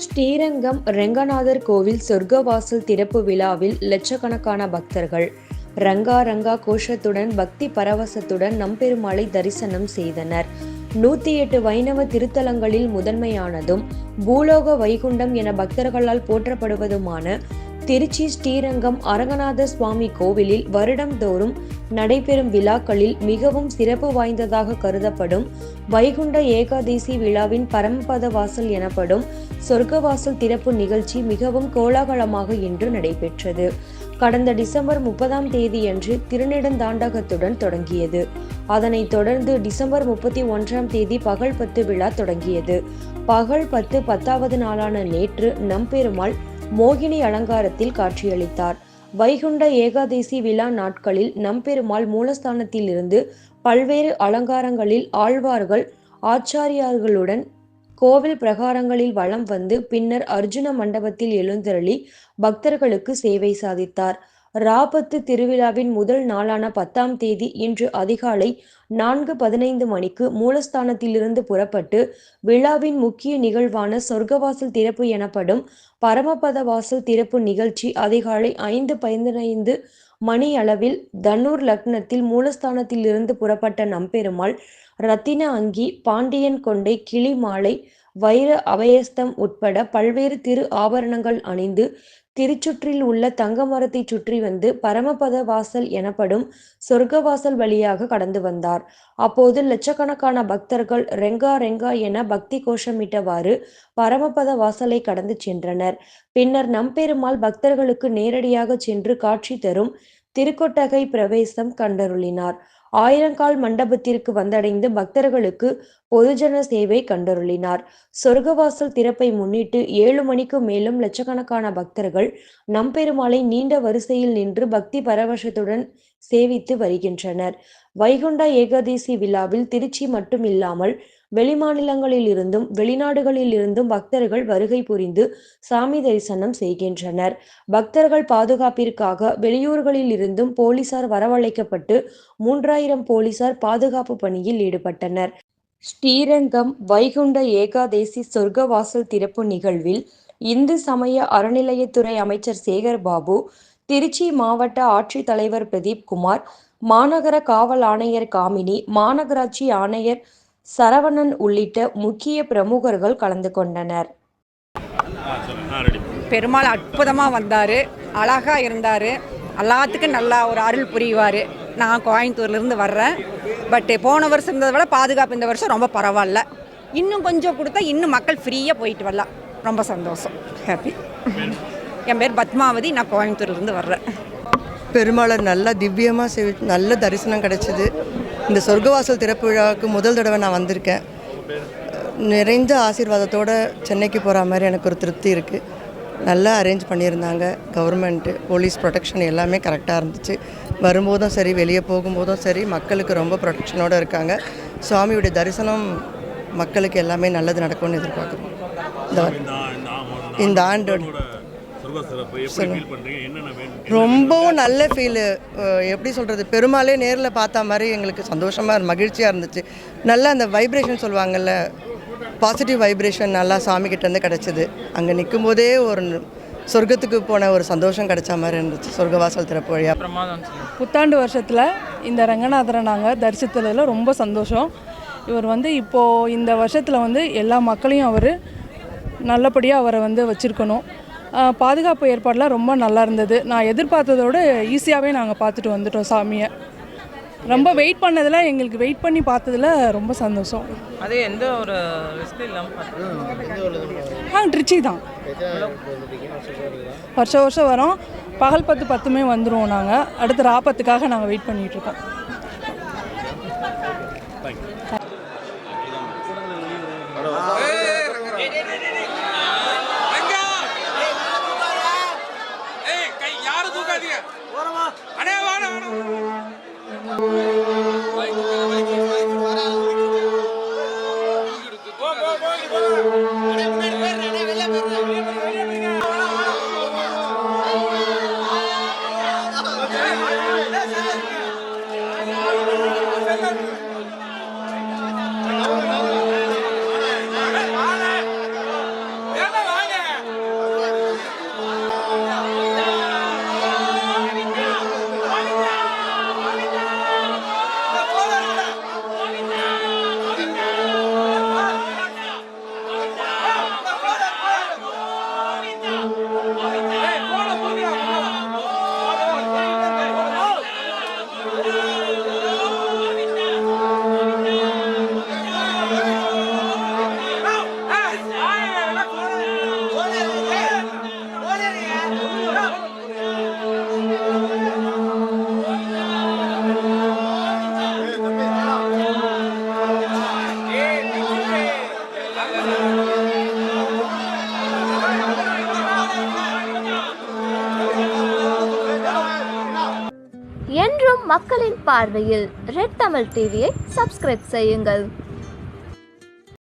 ஸ்ரீரங்கம் ரெங்கநாதர் கோவில் சொர்க்கவாசல் திறப்பு விழாவில் லட்சக்கணக்கான பக்தர்கள் ரங்கா ரங்கா கோஷத்துடன் பக்தி பரவசத்துடன் நம்பெருமாளை தரிசனம் செய்தனர். 108 வைணவ திருத்தலங்களில் முதன்மையானதும் பூலோக வைகுண்டம் என பக்தர்களால் போற்றப்படுவதுமான திருச்சி ஸ்ரீரங்கம் அரங்கநாத சுவாமி கோவிலில் வருடந்தோறும் நடைபெறும் விழாக்களில் மிகவும் சிறப்பு வாய்ந்ததாக கருதப்படும் வைகுண்ட ஏகாதசி விழாவின் பரமபத வாசல் எனப்படும் சொர்க்கவாசல் திறப்பு நிகழ்ச்சி மிகவும் கோலாகலமாக இன்று நடைபெற்றது. கடந்த டிசம்பர் 30ஆம் தேதியன்று திருநெடுந்தாண்டகத்துடன் தொடங்கியது. அதனைத் தொடர்ந்து டிசம்பர் 31ஆம் தேதி பகல் 10 விழா தொடங்கியது. பகல் 10 10வது நாளான நேற்று நம்பெருமாள் மோகினி அலங்காரத்தில் காட்சியளித்தார். வைகுண்ட ஏகாதசி விழா நாட்களில் நம்பெருமாள் மூலஸ்தானத்தில் இருந்து பல்வேறு அலங்காரங்களில் ஆழ்வார்கள் ஆச்சாரியார்களுடன் கோவில் பிரகாரங்களில் வலம் வந்து பின்னர் அர்ஜுன மண்டபத்தில் எழுந்தருளி பக்தர்களுக்கு சேவை சாதித்தார். ராபத்து திருவிழாவின் முதல் நாளான 10ஆம் தேதி இன்று அதிகாலை 4:15 மணிக்கு மூலஸ்தானத்திலிருந்து புறப்பட்டு விழாவின் முக்கிய நிகழ்வான சொர்க்கவாசல் திறப்பு எனப்படும் பரமபத வாசல் திறப்பு நிகழ்ச்சி அதிகாலை 5:15 மணி அளவில் தனுர் லக்னத்தில் மூலஸ்தானத்திலிருந்து புறப்பட்ட நம்பெருமாள் ரத்தின அங்கி, பாண்டியன் கொண்டை, கிளி மாலை, வைர அபயஸ்தம் உட்பட பல்வேறு திரு ஆபரணங்கள் அணிந்து திருச்சுற்றில் உள்ள தங்க மரத்தை சுற்றி வந்து பரமபத வாசல் எனப்படும் சொர்க்கவாசல் வழியாக கடந்து வந்தார். அப்போது லட்சக்கணக்கான பக்தர்கள் ரெங்கா ரெங்கா என பக்தி கோஷமிட்டவாறு பரமபத வாசலை கடந்து சென்றனர். பின்னர் நம்பெருமாள் பக்தர்களுக்கு நேரடியாக சென்று காட்சி தரும் திருக்கொட்டகை பிரவேசம் கண்டருளினார். ஆயிரங்கால் மண்டபத்திற்கு வந்தடைந்து பக்தர்களுக்கு பொதுஜன சேவை கண்டருளினார். சொர்க்கவாசல் திறப்பை முன்னிட்டு 7 மணிக்கு மேலும் லட்சக்கணக்கான பக்தர்கள் நம்பெருமாளை நீண்ட வரிசையில் நின்று பக்தி பரவசத்துடன் சேவித்து வருகின்றனர். வைகுண்ட ஏகாதசி விழாவில் திருச்சி மட்டும் இல்லாமல் வெளிமாநிலங்களில் இருந்தும் வெளிநாடுகளில் இருந்தும் பக்தர்கள் வருகை புரிந்து சாமி தரிசனம் செய்கின்றனர். பக்தர்கள் பாதுகாப்பிற்காக வெளியூர்களில் இருந்தும் போலீசார் வரவழைக்கப்பட்டு 3000 போலீசார் பாதுகாப்பு பணியில் ஈடுபட்டனர். ஸ்ரீரங்கம் வைகுண்ட ஏகாதசி சொர்க்கவாசல் திறப்பு நிகழ்வில் இந்து சமய அறநிலையத்துறை அமைச்சர் சேகர்பாபு, திருச்சி மாவட்ட ஆட்சித்தலைவர் பிரதீப் குமார், மாநகர காவல் ஆணையர் காமினி, மாநகராட்சி ஆணையர் சரவணன் உள்ளிட்ட முக்கிய பிரமுகர்கள் கலந்து கொண்டனர். பெருமாள் அற்புதமாக வந்தார், அழகாக இருந்தார், எல்லாத்துக்கும் நல்லா ஒரு அருள் புரிவார். நான் கோயம்புத்தூர்லேருந்து வர்றேன். பட்டு போன வருஷம் இருந்ததை விட பாதுகாப்பு இந்த வருஷம் ரொம்ப பரவாயில்ல. இன்னும் கொஞ்சம் கொடுத்தா இன்னும் மக்கள் ஃப்ரீயாக போயிட்டு வரலாம். ரொம்ப சந்தோஷம், ஹாப்பி. என் பேர் பத்மாவதி, நான் கோயம்புத்தூர்லேருந்து வர்றேன். பெருமாளை நல்லா திவ்யமாக நல்ல தரிசனம் கிடச்சிது. இந்த சொர்க்கவாசல் திறப்பு விழாவுக்கு முதல் தடவை நான் வந்திருக்கேன். நிறைந்த ஆசீர்வாதத்தோடு சென்னைக்கு போகிற மாதிரி எனக்கு ஒரு திருப்தி இருக்குது. நல்லா அரேஞ்ச் பண்ணியிருந்தாங்க. கவர்மெண்ட்டு, போலீஸ் ப்ரொடெக்ஷன் எல்லாமே கரெக்டாக இருந்துச்சு. வரும்போதும் சரி, வெளியே போகும்போதும் சரி, மக்களுக்கு ரொம்ப ப்ரொடெக்ஷனோடு இருக்காங்க. சுவாமியுடைய தரிசனம் மக்களுக்கு எல்லாமே நல்லது நடக்கும்னு எதிர்பார்க்குறோம். இந்த ஆண்டோட ரொம்பவும் நல்ல ஃபீலு. எப்படி சொல்கிறது, பெருமாளே நேரில் பார்த்த மாதிரி எங்களுக்கு சந்தோஷமாக மகிழ்ச்சியாக இருந்துச்சு. நல்லா அந்த வைப்ரேஷன் சொல்லுவாங்கள்ல, பாசிட்டிவ் வைப்ரேஷன் நல்லா சாமிக்கிட்டேருந்து கிடச்சிது. அங்கே நிற்கும் போதே ஒரு சொர்க்கத்துக்கு போன ஒரு சந்தோஷம் கிடைச்ச மாதிரி இருந்துச்சு. சொர்க்கவாசல் திறப்பு வழியாக புத்தாண்டு வருஷத்தில் இந்த ரங்கநாதரை நாங்கள் தரிசித்ததில் ரொம்ப சந்தோஷம். இவர் இப்போது இந்த வருஷத்தில் எல்லா மக்களையும் அவர் நல்லபடியாக அவரை வச்சுருக்கணும். பாதுகாப்பு ஏற்பாடெலாம் ரொம்ப நல்லா இருந்தது. நான் எதிர்பார்த்ததோடு ஈஸியாகவே நாங்கள் பார்த்துட்டு வந்துட்டோம் சாமியை. ரொம்ப வெயிட் பண்ணதில், எங்களுக்கு வெயிட் பண்ணி பார்த்ததில் ரொம்ப சந்தோஷம். அது எந்த ஒரு ரிஸ்க் இல்லாமல் ட்ரிச்சி தான் வருஷம் வரோம். பகல் 10 வந்துடுவோம். நாங்கள் அடுத்த ராபத்துக்காக நாங்கள் வெயிட் பண்ணிகிட்ருக்கோம். வாங்க மக்களின் பார்வையில் ரெட் தமிழ் டிவியை சப்ஸ்கிரைப் செய்யுங்கள்.